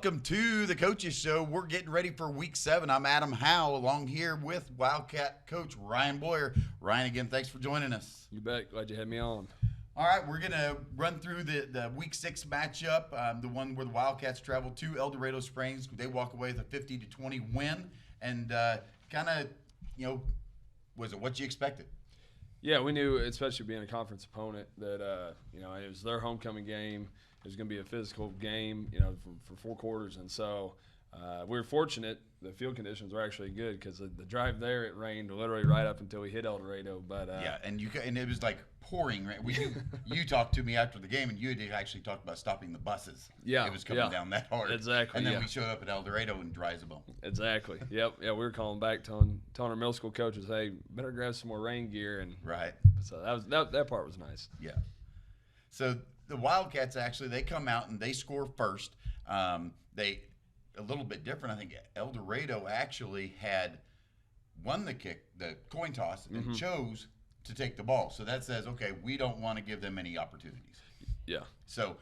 Welcome to the Coaches Show. We're getting ready for Week 7. I'm Adam Howe, along here with Wildcat coach Ryan Boyer. Ryan, again, thanks for joining us. You bet. Glad you had me on. All right, we're going to run through the Week 6 matchup, the one where the Wildcats travel to El Dorado Springs. They walk away with a 50-20 win, and kind of, was it what you expected? Yeah, we knew, especially being a conference opponent, that it was their homecoming game. It was going to be a physical game, for 4 quarters, and so we were fortunate. The field conditions were actually good because the drive there, it rained literally right up until we hit El Dorado. But yeah, and it was like pouring. Right? You talked to me after the game, and you had actually talked about stopping the buses. Yeah, it was coming down that hard. Exactly. And then we showed up at El Dorado and dry as a bone. Exactly. Yep. Yeah, we were calling back, telling our middle school coaches, "Hey, better grab some more rain gear." And right. So that part was nice. Yeah. So the Wildcats they come out and they score first. They a little bit different. I think El Dorado actually had won the coin toss, and chose to take the ball. So that says, okay, we don't want to give them any opportunities. Yeah. So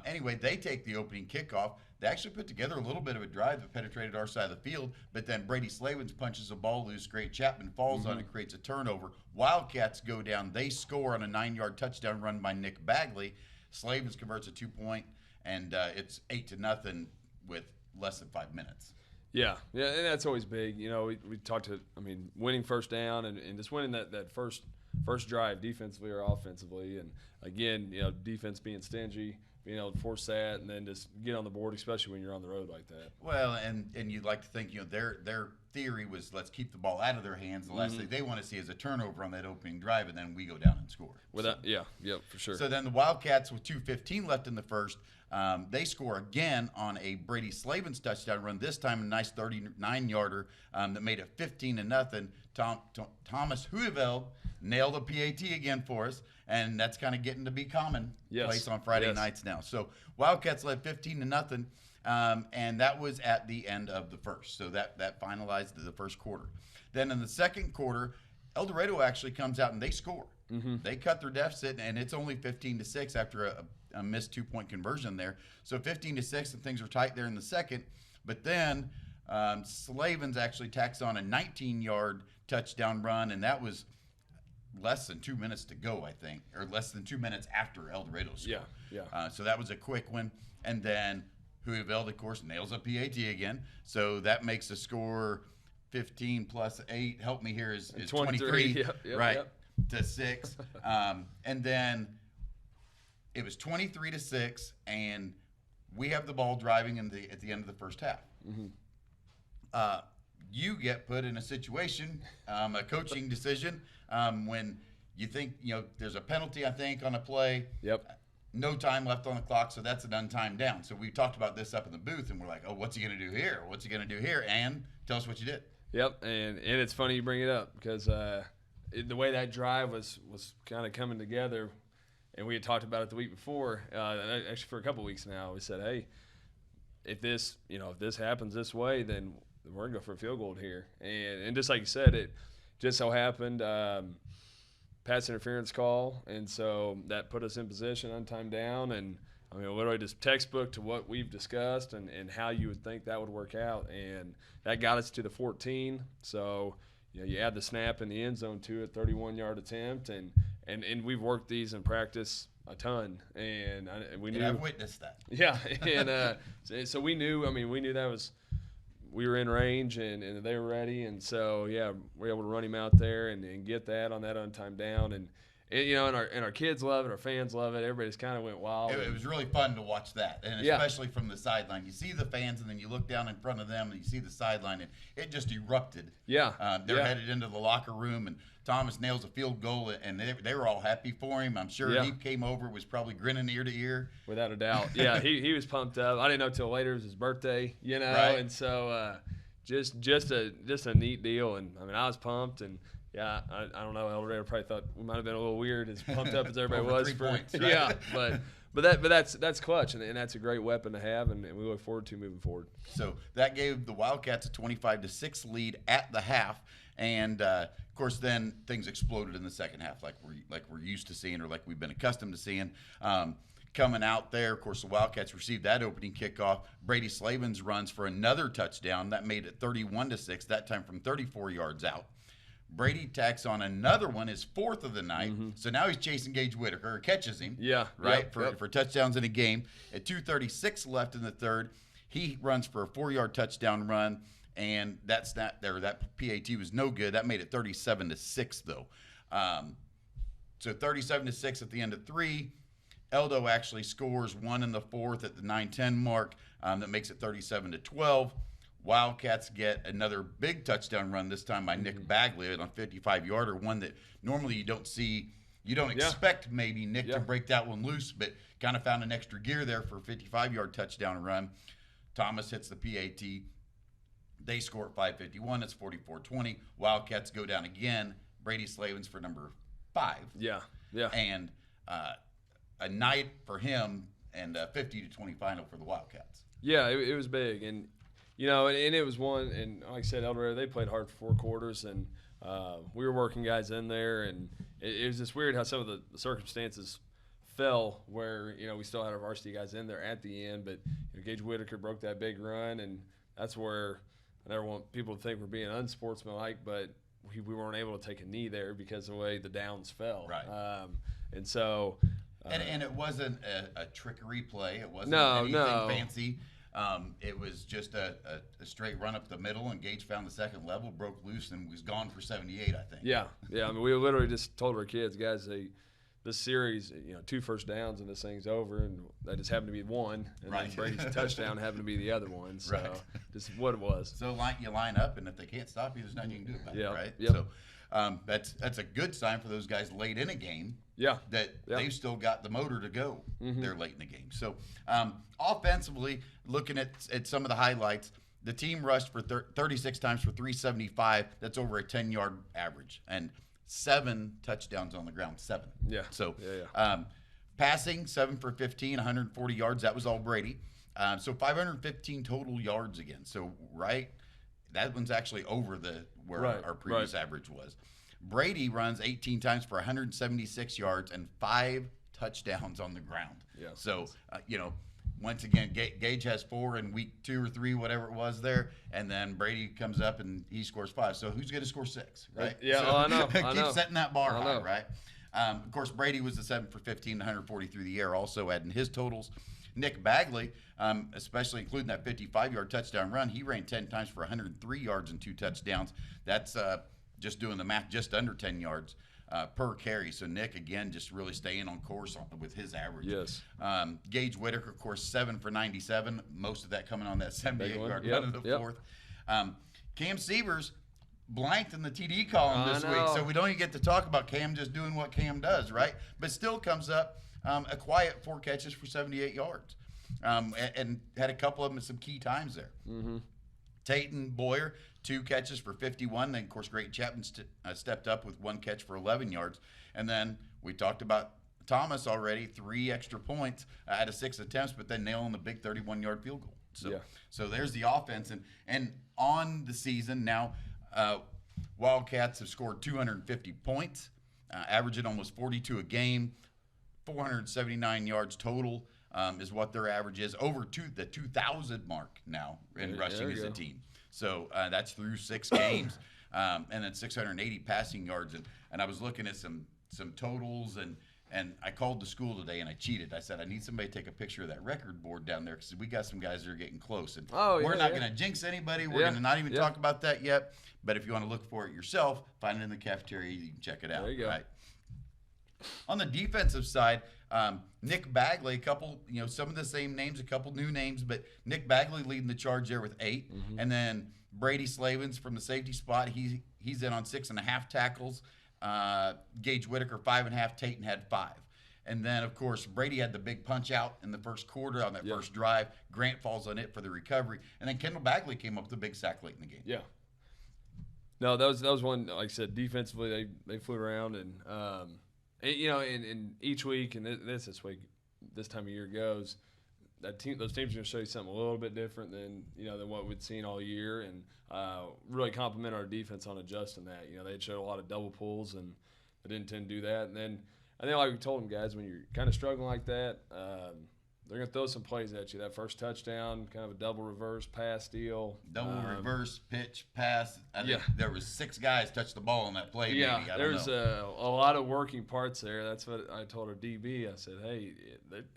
anyway, they take the opening kickoff. They actually put together a little bit of a drive that penetrated our side of the field, but then Brady Slavens punches a ball loose. Great Chapman falls on it, creates a turnover. Wildcats go down. They score on a 9-yard touchdown run by Nick Bagley. Slavens converts a 2-point, and it's 8-0 with less than 5 minutes. Yeah, and that's always big. We talked to, winning first down and just winning that first drive defensively or offensively. And, again, defense being stingy, being able to force that and then just get on the board, especially when you're on the road like that. Well, and you'd like to think, their theory was let's keep the ball out of their hands. The last thing they want to see is a turnover on that opening drive, and then we go down and score. For sure. So then the Wildcats, with 2:15 left in the first, they score again on a Brady Slavens touchdown run, this time a nice 39-yarder that made it 15-0. Thomas Howe nailed a PAT again for us, and that's kind of getting to be commonplace on Friday nights now. So Wildcats led 15-0, and that was at the end of the first. So that finalized the first quarter. Then in the second quarter, El Dorado actually comes out and they score. They cut their deficit, and it's only 15-6 after a missed 2-point conversion there. So 15-6, and things are tight there in the second. But then Slavens actually tacks on a 19-yard touchdown run, and that was less than 2 minutes to go, I think, or less than 2 minutes after El Dorado scored. Yeah. So that was a quick one. And then Hoeveld, of course, nails a PAT again. So that makes the score 15 plus 8. Help me here is 23. Right. Yep. To 6. And then it was 23-6, and we have the ball driving at the end of the first half. You get put in a situation, a coaching decision, when you think, there's a penalty, I think, on a play. Yep. No time left on the clock, so that's an untimed down. So we talked about this up in the booth, and we're like, oh, what's he going to do here? What's he going to do here? And tell us what you did. Yep, and it's funny you bring it up because the way that drive was kind of coming together, and we had talked about it the week before, actually for a couple weeks now. We said, hey, if this happens this way, then we're gonna go for a field goal here. And just like you said, it just so happened pass interference call, and so that put us in position, untimed down, and literally just textbook to what we've discussed and how you would think that would work out, and that got us to the 14. So you add the snap in the end zone to it, 31-yard attempt, and we've worked these in practice a ton, and we knew. Yeah, I've witnessed that. Yeah, and so we knew. We knew that was we were in range, and they were ready, and so we were able to run him out there and get that on that untimed down, and our kids love it, our fans love it. Everybody just kind of went wild. It was really fun to watch that, and especially from the sideline. You see the fans, and then you look down in front of them, and you see the sideline, and it just erupted. Yeah. They're headed into the locker room, and Thomas nails a field goal, and they were all happy for him. I'm sure he came over, was probably grinning ear to ear. Without a doubt. Yeah, he was pumped up. I didn't know till later it was his birthday, right. And so just a neat deal. And I was pumped, and I don't know. El Dorado probably thought we might have been a little weird, as pumped up as everybody was. 3 points, right? Yeah, but that's clutch, and that's a great weapon to have, and we look forward to moving forward. So that gave the Wildcats a 25-6 lead at the half, and of course then things exploded in the second half, like we're used to seeing, or like we've been accustomed to seeing. coming out there. Of course, the Wildcats received that opening kickoff. Brady Slavens runs for another touchdown. That made it 31-6, that time from 34 yards out. Brady tacks on another one, his fourth of the night. So now he's chasing Gage Whitaker, catches him. Yeah. Right, for touchdowns in a game. At 2:36 left in the third, he runs for a 4-yard touchdown run, and that's not there. That PAT was no good. That made it 37-6, though. So 37-6 at the end of 3. Eldo actually scores one in the fourth at the 9:10 mark. That makes it 37-12. Wildcats get another big touchdown run, this time by Nick Bagley on a 55-yarder, one that normally you don't see. You don't expect maybe Nick to break that one loose, but kind of found an extra gear there for a 55-yard touchdown run. Thomas hits the PAT. They score at 5:51. It's 44-20. Wildcats go down again. Brady Slavens for number 5. Yeah. And a night for him and a 50-20 final for the Wildcats. Yeah, it was big. And, and it was one, and like I said, El Dorado, they played hard for 4 quarters, and we were working guys in there, and it was just weird how some of the circumstances fell where, we still had our varsity guys in there at the end, but Gage Whitaker broke that big run, and that's where I never want people to think we're being unsportsmanlike, but we weren't able to take a knee there because of the way the downs fell. Right. And so – and it wasn't a trickery play. It wasn't anything fancy. It was just a straight run up the middle, and Gage found the second level, broke loose, and was gone for 78, I think. Yeah. I mean, we literally just told our kids, guys, this series, 2 first downs and this thing's over, and that just happened to be one, and then Brady's touchdown happened to be the other one. So just what it was. So you line up, and if they can't stop you, there's nothing you can do about it, right? Yep. So that's a good sign for those guys late in a game. Yeah. That they've still got the motor to go there late in the game. So offensively, looking at some of the highlights, the team rushed for 36 times for 375. That's over a 10-yard average. And 7 touchdowns on the ground. 7. Yeah. So passing, 7 for 15, 140 yards. That was all Brady. So 515 total yards again. So that one's actually over where our previous average was. Brady runs 18 times for 176 yards and 5 touchdowns on the ground. Yeah. So, once again, Gage has 4 in week 2 or 3, whatever it was there, and then Brady comes up and he scores 5. So who's going to score 6, right? Yeah, so, I know. Keep setting that bar high, right? Of course, Brady was the 7 for 15, 140 through the air, also adding his totals. Nick Bagley, especially including that 55-yard touchdown run, he ran 10 times for 103 yards and 2 touchdowns. That's just doing the math, just under 10 yards per carry. So Nick, again, just really staying on course with his average. Yes. Gage Whitaker, of course, 7 for 97, most of that coming on that 78-yard run in the fourth. Cam Severs blanked in the TD column this week, so we don't even get to talk about Cam just doing what Cam does, right? But still comes up a quiet 4 catches for 78 yards, and had a couple of them at some key times there. Tayton Boyer, 2 catches for 51. Then, of course, Great Chapman stepped up with 1 catch for 11 yards. And then we talked about Thomas already, 3 extra points out of 6 attempts, but then nailing the big 31-yard field goal. So there's the offense. And on the season now, Wildcats have scored 250 points, averaging almost 42 a game, 479 yards total. Is what their average is, over the 2,000 mark now in rushing as a team. So that's through 6 games, and then 680 passing yards. And I was looking at some totals, and I called the school today and I cheated. I said, I need somebody to take a picture of that record board down there because we got some guys that are getting close. And we're not going to jinx anybody. We're going to not even talk about that yet. But if you want to look for it yourself, find it in the cafeteria. You can check it out. There you go. Right? On the defensive side, Nick Bagley, a couple, some of the same names, a couple new names, but Nick Bagley leading the charge there with 8. And then Brady Slavens from the safety spot, he's in on 6.5 tackles. Gage Whitaker, 5.5. Tayton had 5. And then, of course, Brady had the big punch out in the first quarter on that first drive. Grant falls on it for the recovery. And then Kendall Bagley came up with a big sack late in the game. Yeah. No, that was one, like I said, defensively they flew around and in each week, and this week, this time of year goes, those teams are going to show you something a little bit different than what we'd seen all year, and really compliment our defense on adjusting that. They had showed a lot of double pulls, and they didn't tend to do that. And then I think like we told them guys, when you're kind of struggling like that, they're going to throw some plays at you. That first touchdown, kind of a double reverse pass deal. Double reverse, pitch, pass. I think there was 6 guys touched the ball on that play. Yeah, maybe. there's a lot of working parts there. That's what I told our DB. I said, hey,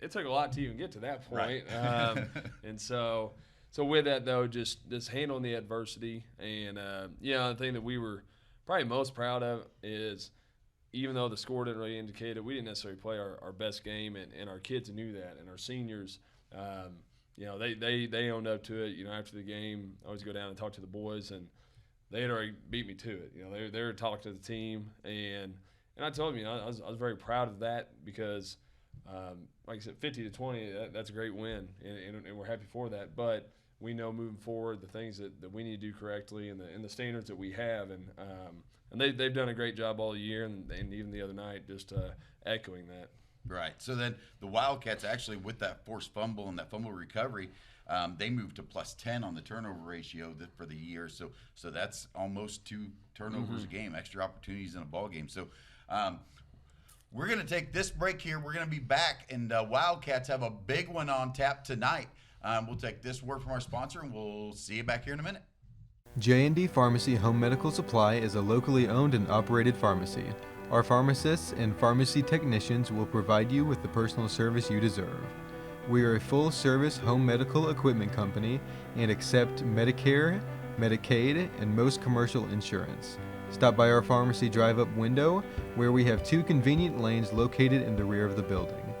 it took a lot to even get to that point. Right. And so with that, though, just handling the adversity. And, the thing that we were probably most proud of is, even though the score didn't really indicate it, we didn't necessarily play our best game, and our kids knew that, and our seniors, they owned up to it. After the game, I always go down and talk to the boys, and they had already beat me to it. They were talking to the team, and I told them, I was very proud of that because, like I said, 50-20, that's a great win, and we're happy for that. But we know moving forward the things that we need to do correctly and the standards that we have, and they've done a great job all year, and even the other night, just echoing that. Right. So then the Wildcats, actually, with that forced fumble and that fumble recovery, they moved to +10 on the turnover ratio for the year. So that's almost 2 turnovers a game, extra opportunities in a ball game. So we're going to take this break here. We're going to be back, and Wildcats have a big one on tap tonight. We'll take this word from our sponsor, and we'll see you back here in a minute. J&D Pharmacy Home Medical Supply is a locally owned and operated pharmacy. Our pharmacists and pharmacy technicians will provide you with the personal service you deserve. We are a full-service home medical equipment company and accept Medicare, Medicaid, and most commercial insurance. Stop by our pharmacy drive-up window, where we have 2 convenient lanes located in the rear of the building.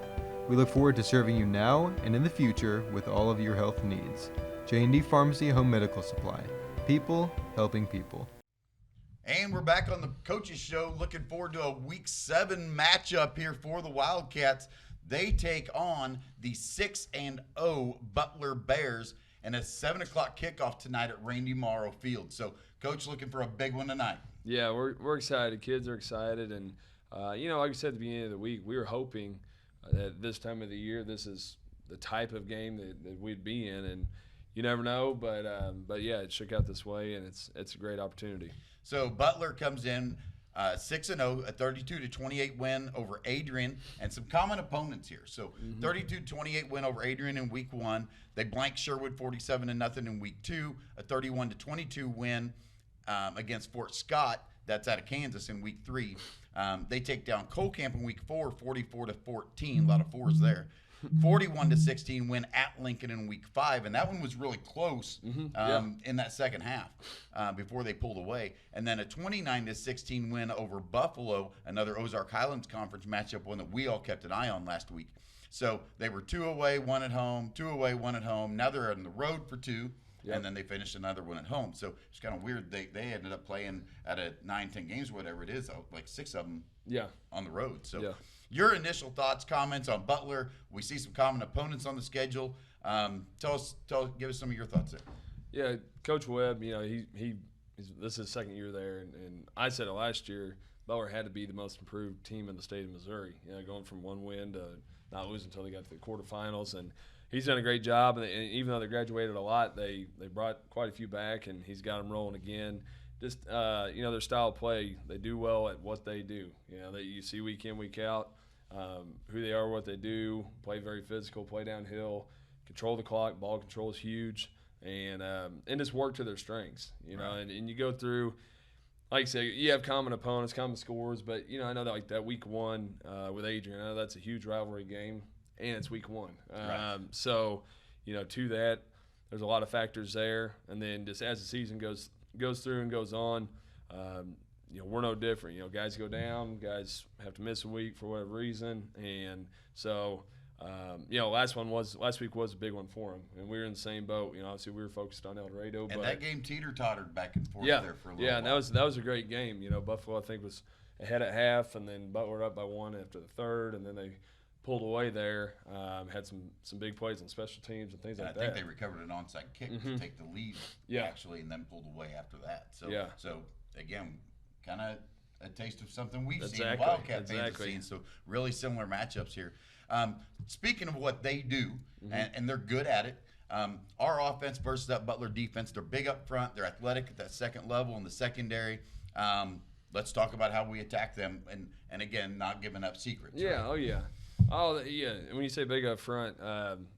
We look forward to serving you now and in the future with all of your health needs. J&D Pharmacy Home Medical Supply. People helping people. And we're back on the Coaches Show, looking forward to a Week 7 matchup here for the Wildcats. They take on the 6-0 Butler Bears, and a 7 o'clock kickoff tonight at Randy Morrow Field. So, Coach, looking for a big one tonight. Yeah, we're excited. Kids are excited, and like I said at the beginning of the week, we were hoping that this time of the year, this is the type of game that we'd be in, and you never know, but yeah, it shook out this way, and it's a great opportunity. So Butler comes in 6-0, a 32-28 win over Adrian, and some common opponents here. So 32-28 win over Adrian in Week 1. They blanked Sherwood 47-0 in Week 2. A 31-22 win against Fort Scott. That's out of Kansas in Week 3. They take down Colcamp in Week 4, 44-14. A lot of 4s there. 41-16 win at Lincoln in Week 5, and that one was really close in that second half before they pulled away. And then a 29-16 win over Buffalo, another Ozark Highlands Conference matchup, one that we all kept an eye on last week. So they were 2 away, 1 at home, 2 away, 1 at home. Now they're on the road for 2. Yep. And then they finished another one at home. So it's kind of weird. They ended up playing at a 9-10 games, whatever it is, like 6 of them on the road. So your initial thoughts, comments on Butler. We see some common opponents on the schedule. Give us some of your thoughts there. Yeah, Coach Webb, he's this is his second year there, and I said it last year, Butler had to be the most improved team in the state of Missouri. Going from 1 win to not losing until they got to the quarterfinals, and he's done a great job. And even though they graduated a lot, they brought quite a few back, and he's got them rolling again. Just their style of play, they do well at what they do. That you see week in, week out, who they are, what they do. Play very physical, play downhill, control the clock. Ball control is huge, and just work to their strengths. Right. And you go through, like I say, you have common opponents, common scores, but I know that like that week 1 with Adrian, I know that's a huge rivalry game, and it's week 1. Right. So to that, there's a lot of factors there, and then just as the season goes through and goes on, we're no different. Guys go down, guys have to miss a week for whatever reason, and so last week was a big one for them, and we were in the same boat. Obviously we were focused on El Dorado, and that game teeter-tottered back and forth there for a little while. And that was a great game. Buffalo I think was ahead at half, and then Butler up by 1 after the third, and then they pulled away there. Had some big plays on special teams and things like that. I think they recovered an onside kick to take the lead, actually, and then pulled away after that. So again, kind of a taste of something we've seen. Wildcat fans have seen. So really similar matchups here. Speaking of what they do, and they're good at it, our offense versus that Butler defense, they're big up front. They're athletic at that second level in the secondary. let's talk about how we attack them, and again, not giving up secrets. Yeah. Right? Oh yeah. Oh yeah. And when you say big up front,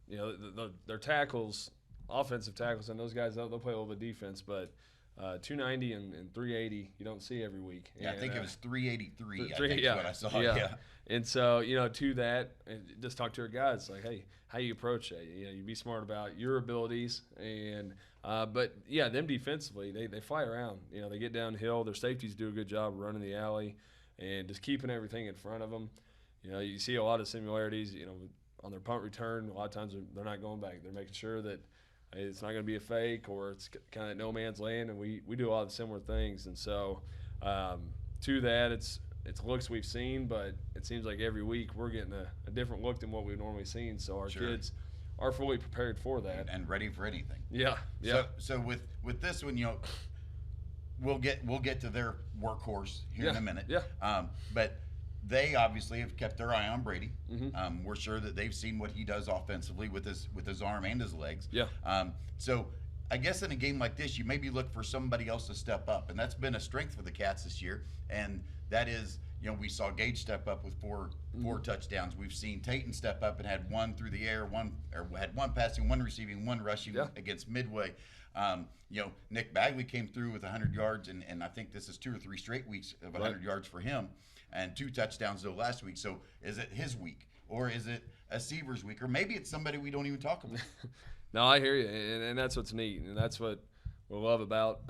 you know, their tackles, offensive tackles, and those guys they'll play a little bit of defense, but 290 and 380 you don't see every week. Yeah, and, I think it was 383. I three- think yeah, is what I saw. yeah. Yeah. And so, you know, to that, and just talk to our guys like, hey, how you approach that? You know, you be smart about your abilities, and but yeah, them defensively, they fly around. You know, they get downhill. Their safeties do a good job of running the alley and just keeping everything in front of them. You know, you see a lot of similarities. You know, on their punt return, a lot of times they're not going back. They're making sure that hey, it's not going to be a fake or it's kind of no man's land, and we do a lot of similar things. And so, to that, it's looks we've seen, but it seems like every week we're getting a different look than what we've normally seen. So our kids are fully prepared for that and ready for anything. Yeah, yeah. So with this one, you know, we'll get to their workhorse here in a minute. Yeah. But they obviously have kept their eye on Brady. Mm-hmm. We're sure that they've seen what he does offensively with his arm and his legs. Yeah. So I guess in a game like this, you maybe look for somebody else to step up, and that's been a strength for the Cats this year. And that is, you know, we saw Gage step up with four touchdowns. We've seen Tayton step up and had one through the air, had one passing, one receiving, one rushing against Midway. You know, Nick Bagley came through with 100 yards, and I think this is 2 or 3 straight weeks of 100 yards for him, and 2 touchdowns though last week. So is it his week, or is it a Seaver's week, or maybe it's somebody we don't even talk about? No, I hear you, and that's what's neat, and that's what we love about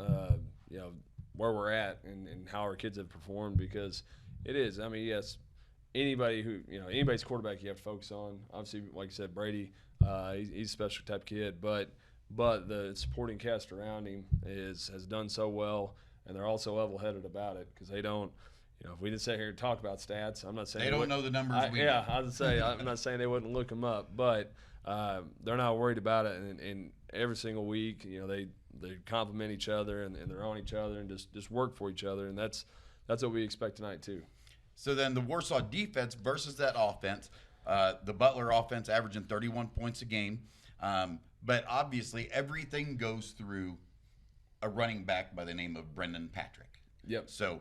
you know, where we're at and how our kids have performed, because it is. I mean, yes, anybody's quarterback you have to focus on. Obviously, like you said, Brady, he's a special type kid, but the supporting cast around him has done so well, and they're also level-headed about it, because they don't. You know, if we just sit here and talk about stats, I'm not saying they don't know the numbers. Yeah, I would say I'm not saying they wouldn't look them up, but they're not worried about it. And every single week, you know, they compliment each other and they're on each other and just work for each other, and that's what we expect tonight too. So then the Warsaw defense versus that offense, the Butler offense averaging 31 points a game, but obviously everything goes through a running back by the name of Brendan Patrick. Yep. So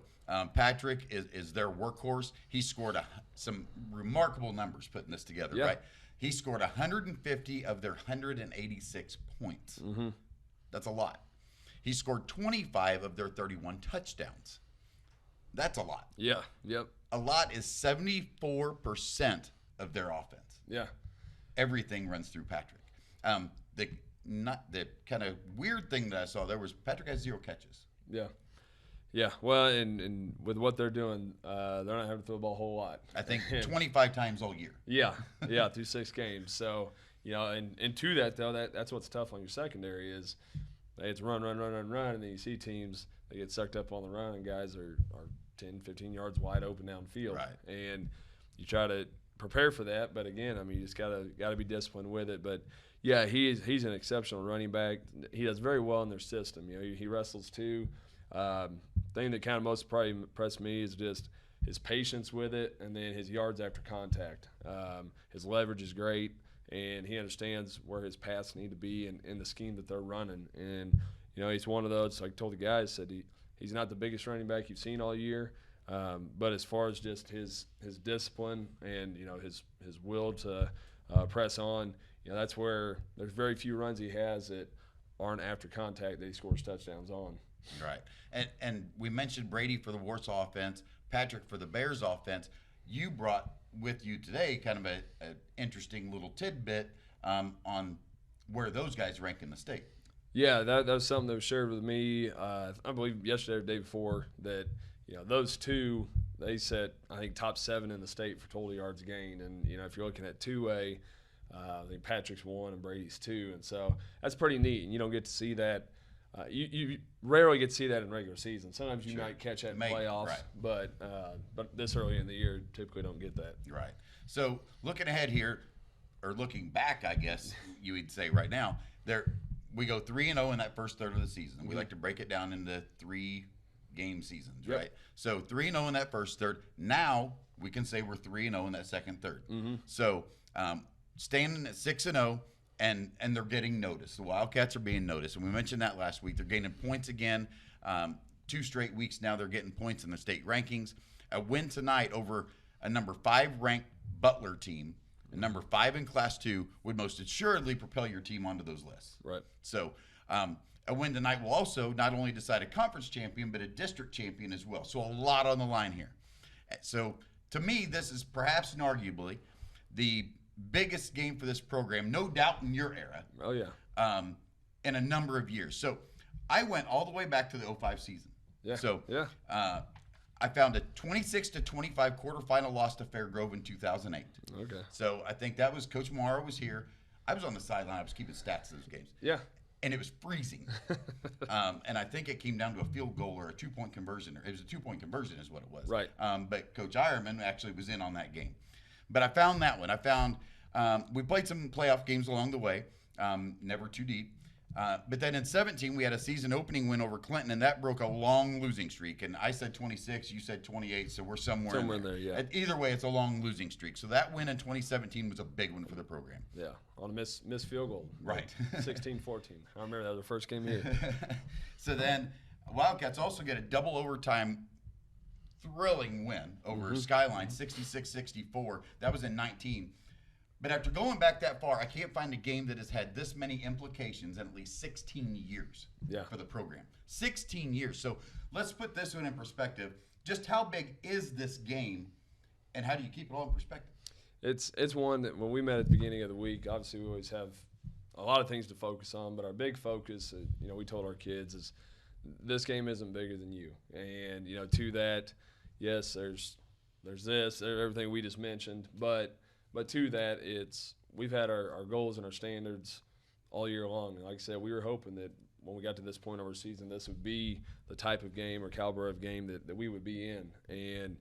Patrick is their workhorse. He scored some remarkable numbers putting this together, right? He scored 150 of their 186 points. Mm-hmm. That's a lot. He scored 25 of their 31 touchdowns. That's a lot. Yeah. Yep. A lot is 74% of their offense. Yeah. Everything runs through Patrick. The kind of weird thing that I saw there was Patrick has 0 catches. Yeah. Yeah, well, and with what they're doing, they're not having to throw the ball a whole lot. I think 25 times all year. Yeah, through 6 games. So, you know, and to that, though, that's what's tough on your secondary is it's run, and then you see teams, they get sucked up on the run, and guys are 10, 15 yards wide open downfield. Right. And you try to prepare for that, but again, I mean, you just got to be disciplined with it. But, yeah, he's an exceptional running back. He does very well in their system. You know, he wrestles too. Thing that kind of most probably impressed me is just his patience with it, and then his yards after contact. His leverage is great, and he understands where his paths need to be in the scheme that they're running. And you know, he's one of those. Like I told the guys, said he's not the biggest running back you've seen all year, but as far as just his discipline and you know his will to press on, you know, that's where there's very few runs he has that aren't after contact that he scores touchdowns on. Right. And we mentioned Brady for the Warsaw offense, Patrick for the Bears offense. You brought with you today kind of an interesting little tidbit on where those guys rank in the state. Yeah, that was something that was shared with me, I believe yesterday or the day before, that you know those two, they set, I think, top 7 in the state for total yards gained. And, you know, if you're looking at 2A, I think Patrick's 1 and Brady's 2. And so that's pretty neat. And you don't get to see that. You rarely get to see that in regular season. Sometimes you might catch that in playoffs, right. but this early in the year, typically don't get that. Right. So looking ahead here, or looking back, I guess you would say right now, we go 3-0 in that first third of the season. We like to break it down into 3-game seasons, right? So 3-0 in that first third. Now we can say we're 3-0 in that second third. Mm-hmm. So standing at 6-0. And they're getting noticed. The Wildcats are being noticed, and we mentioned that last week. They're gaining points again. 2 straight weeks now they're getting points in the state rankings. A win tonight over a number 5 ranked Butler team, a number 5 in Class 2, would most assuredly propel your team onto those lists. Right. So a win tonight will also not only decide a conference champion, but a district champion as well. So a lot on the line here. So to me, this is perhaps and arguably the biggest game for this program, no doubt in your era. Oh, yeah. In a number of years. So I went all the way back to the 05 season. Yeah. So yeah. I found a 26-25 quarterfinal loss to Fairgrove in 2008. Okay. So I think that was Coach Morrow was here. I was on the sideline. I was keeping stats of those games. Yeah. And it was freezing. And I think it came down to a field goal or a 2-point conversion. It was a 2-point conversion is what it was. Right. But Coach Ironman actually was in on that game. But I found that one. I found we played some playoff games along the way, never too deep. But then in 17, we had a season opening win over Clinton, and that broke a long losing streak. And I said 26, you said 28, so we're somewhere in there. Yeah. Either way, it's a long losing streak. So that win in 2017 was a big one for the program. Yeah, on a missed field goal. Right. 16-14. I remember that was the first game here. So then Wildcats also get a double overtime thrilling win over Skyline, 66-64. That was in 19. But after going back that far, I can't find a game that has had this many implications in at least 16 years for the program. 16 years. So let's put this one in perspective. Just how big is this game, and how do you keep it all in perspective? It's one that when we met at the beginning of the week, obviously we always have a lot of things to focus on, but our big focus, we told our kids is this game isn't bigger than you. And, to that, yes, there's everything we just mentioned, but to that, we've had our goals and our standards all year long. And like I said, we were hoping that when we got to this point of our season, this would be the type of game or caliber of game that we would be in. And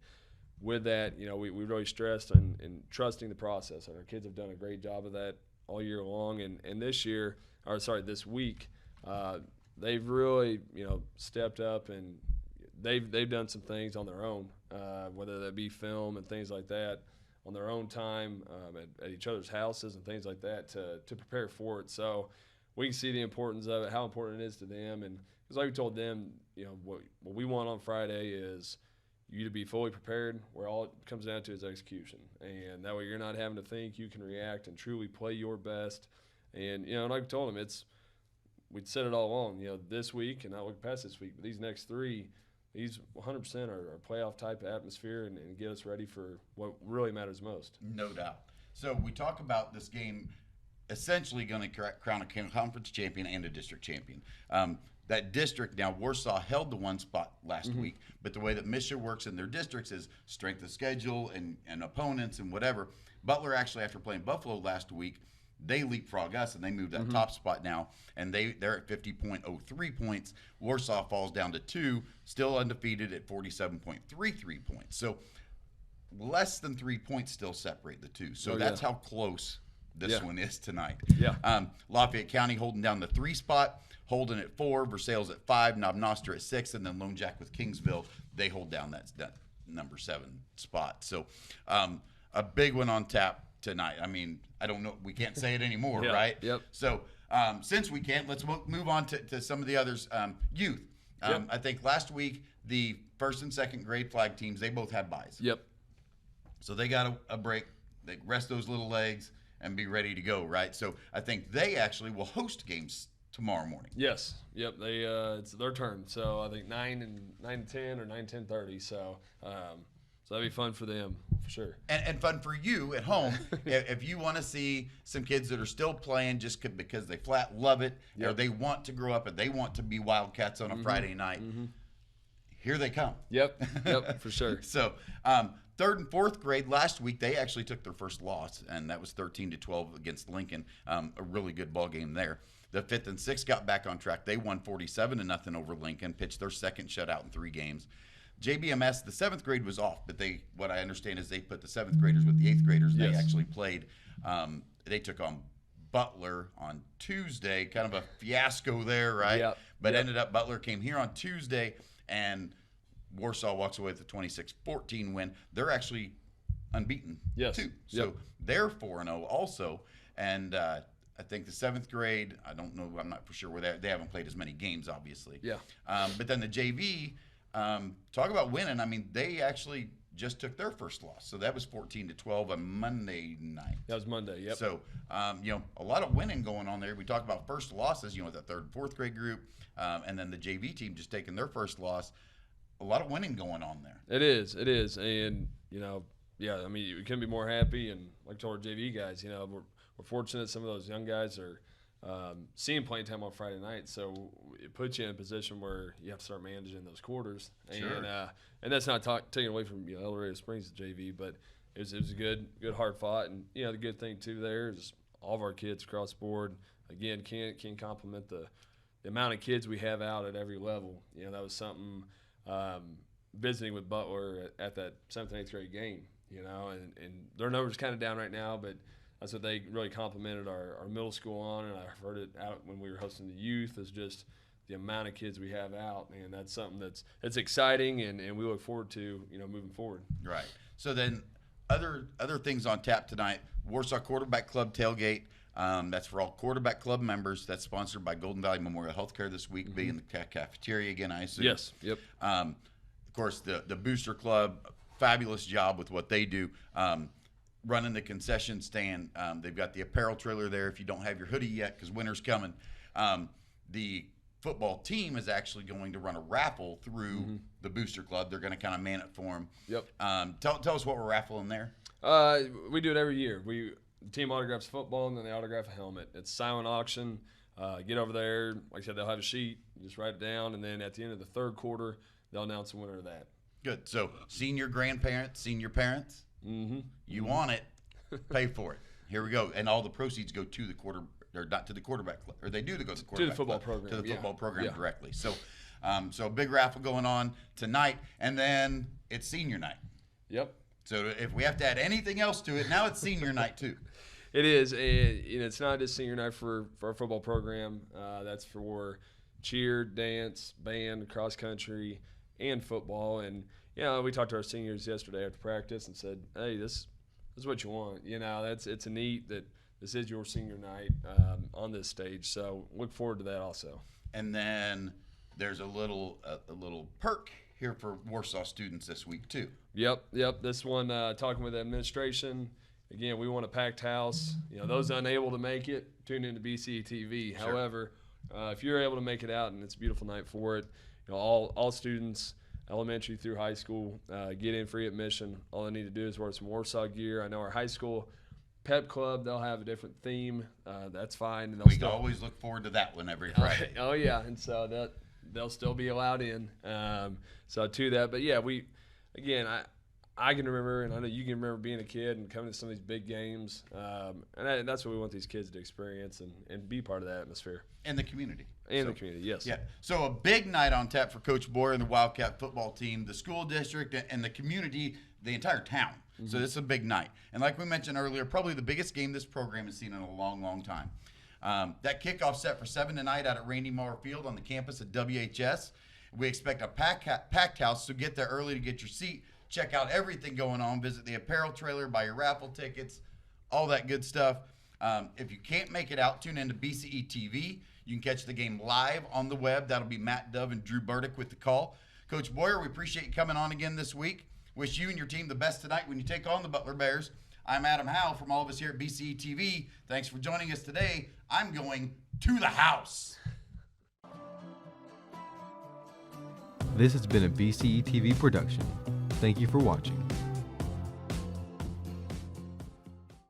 with that, we really stressed in trusting the process. And our kids have done a great job of that all year long. And this week, they've really, stepped up, and they've done some things on their own, whether that be film and things like that, on their own time, at each other's houses and things like that to prepare for it. So we can see the importance of it, how important it is to them. And because like we told them, what we want on Friday is you to be fully prepared, where all it comes down to is execution. And that way you're not having to think, you can react and truly play your best. And, like we told them, we'd said it all along, this week and not look past this week, but these next 3, these 100% are playoff type of atmosphere and get us ready for what really matters most. No doubt. So we talk about this game essentially going to crown a conference champion and a district champion. That district, now Warsaw held the 1 spot last week, but the way that Misha works in their districts is strength of schedule and opponents and whatever. Butler actually, after playing Buffalo last week, they leapfrog us and they move that top spot now, and they're at 50.03 points. Warsaw falls down to 2, still undefeated at 47.33 points. So less than 3 points still separate the two. So that's how close this one is tonight. Yeah. Lafayette County holding down the 3 spot, Holden at 4, Versailles at 5, Knob Noster at 6, and then Lone Jack with Kingsville, they hold down that number 7 spot. So a big one on tap tonight. I mean, I don't know. We can't say it anymore, right? Yep. So since we can't, let's move on to some of the others. Youth. I think last week the 1st and 2nd grade flag teams, they both had byes. Yep. So they got a break. They rest those little legs and be ready to go, right? So I think they actually will host games tomorrow morning. Yes. Yep. They it's their turn. So I think 9 and 10 or 9:10:30. So that'd be fun for them for sure. And fun for you at home if you want to see some kids that are still playing just because they flat love it, or they want to grow up and they want to be Wildcats on a Friday night. Here they come. Yep, for sure. So 3rd and 4th grade last week, they actually took their first loss, and that was 13-12 against Lincoln. A really good ball game there. The 5th and 6th got back on track. They won 47-0 over Lincoln, pitched their 2nd shutout in 3 games. JBMS, the 7th grade was off, but what I understand is they put the 7th graders with the 8th graders. They actually played. They took on Butler on Tuesday, kind of a fiasco there, right? Yep. But ended up Butler came here on Tuesday, and Warsaw walks away with a 26-14 win. They're actually unbeaten too. So they're 4-0 also. And I think the 7th grade, I don't know, I'm not for sure where they haven't played as many games, obviously. Yeah. But then the JV, talk about winning. I mean, they actually just took their first loss. So that was 14-12 on Monday night. That was Monday, yep. So, a lot of winning going on there. We talk about first losses, the 3rd and 4th grade group, and then the JV team just taking their first loss. A lot of winning going on there. It is. And, yeah, I mean, we couldn't be more happy. And like I told our JV guys, we're fortunate some of those young guys are seeing playing time on Friday night. So it puts you in a position where you have to start managing those quarters. Sure. And that's not taken away from El Dorado Springs JV, but it was a good hard fought. And, the good thing, too, there is all of our kids across the board, again, can compliment the amount of kids we have out at every level. That was something visiting with Butler at that 7th and 8th grade game, and their numbers kind of down right now, but that's what they really complimented our middle school on, and I heard it out when we were hosting the youth, is just the amount of kids we have out, and that's something that's exciting, and we look forward to, moving forward. Right. So then other things on tap tonight, Warsaw Quarterback Club tailgate. That's for all Quarterback Club members. That's sponsored by Golden Valley Memorial Healthcare this week, being in the cafeteria again, I assume. Yes, yep. Of course, the Booster Club, fabulous job with what they do. Running the concession stand. They've got the apparel trailer there if you don't have your hoodie yet, because winter's coming. The football team is actually going to run a raffle through the Booster Club. They're going to kind of man it for them. Yep. Tell us what we're raffling there. We do it every year. The team autographs football, and then they autograph a helmet. It's silent auction. Get over there. Like I said, they'll have a sheet. You just write it down, and then at the end of the 3rd quarter, they'll announce the winner of that. Good. So senior grandparents, senior parents, you want it, pay for it. Here we go. And all the proceeds go to the not to the quarterback club, or they do to go to the quarterback to the football club, program. to the football program Yeah. directly. So, so a big raffle going on tonight, and then it's senior night. Yep. So if we have to add anything else to it, now it's senior night too. It is. It's not just senior night for our football program. That's for cheer, dance, band, cross country, and football. And we talked to our seniors yesterday after practice and said, "Hey, this is what you want." It's a neat that this is your senior night on this stage. So look forward to that also. And then there's a little perk here for Warsaw students this week too. Yep. This one, talking with the administration. Again, we want a packed house. Those unable to make it, tune into BCE TV. Sure. However, if you're able to make it out, and it's a beautiful night for it, all students, elementary through high school, get in free admission. All they need to do is wear some Warsaw gear. I know our high school pep club, they'll have a different theme. That's fine. And We always look forward to that one every Friday. Oh yeah, and so they'll still be allowed in. So to that, but yeah, I can remember, and I know you can remember being a kid and coming to some of these big games, and that's what we want these kids to experience and be part of that atmosphere. And the community. The community, yes. Yeah. So a big night on tap for Coach Boyer and the Wildcat football team, the school district, and the community, the entire town. So this is a big night. And like we mentioned earlier, probably the biggest game this program has seen in a long, long time. That kickoff set for 7 tonight out at Randy Moore Field on the campus at WHS. We expect a packed house, so get there early to get your seat. Check out everything going on. Visit the apparel trailer, buy your raffle tickets, all that good stuff. If you can't make it out, tune into BCE TV. You can catch the game live on the web. That'll be Matt Dove and Drew Burdick with the call. Coach Boyer, we appreciate you coming on again this week. Wish you and your team the best tonight when you take on the Butler Bears. I'm Adam Howe from all of us here at BCE TV. Thanks for joining us today. I'm going to the house. This has been a BCE TV production. Thank you for watching.